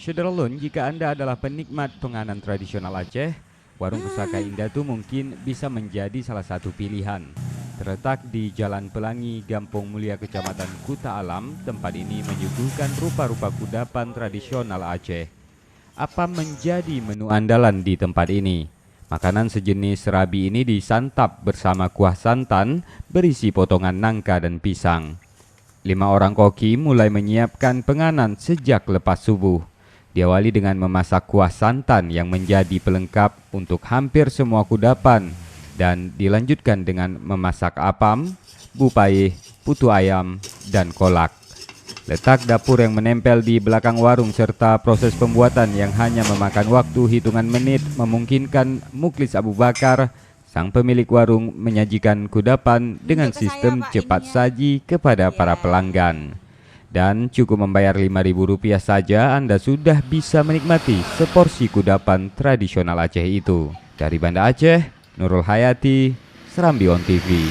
Syederlun, jika Anda adalah penikmat penganan tradisional Aceh, warung Pusaka Indatu mungkin bisa menjadi salah satu pilihan. Terletak di Jalan Pelangi, Gampong Mulia, Kecamatan Kuta Alam, tempat ini menyuguhkan rupa-rupa kudapan tradisional Aceh. Apa menjadi menu andalan di tempat ini? Makanan sejenis serabi ini disantap bersama kuah santan berisi potongan nangka dan pisang. 5 orang koki mulai menyiapkan penganan sejak lepas subuh. Diawali dengan memasak kuah santan yang menjadi pelengkap untuk hampir semua kudapan dan dilanjutkan dengan memasak apam, bupaih, putu ayam, dan kolak. Letak dapur yang menempel di belakang warung serta proses pembuatan yang hanya memakan waktu hitungan menit memungkinkan Muklis Abu Bakar, sang pemilik warung, menyajikan kudapan dengan sistem cepat saji kepada para pelanggan. Dan cukup membayar Rp5.000 saja Anda sudah bisa menikmati seporsi kudapan tradisional Aceh itu. Dari Banda Aceh, Nurul Hayati, Serambi On TV.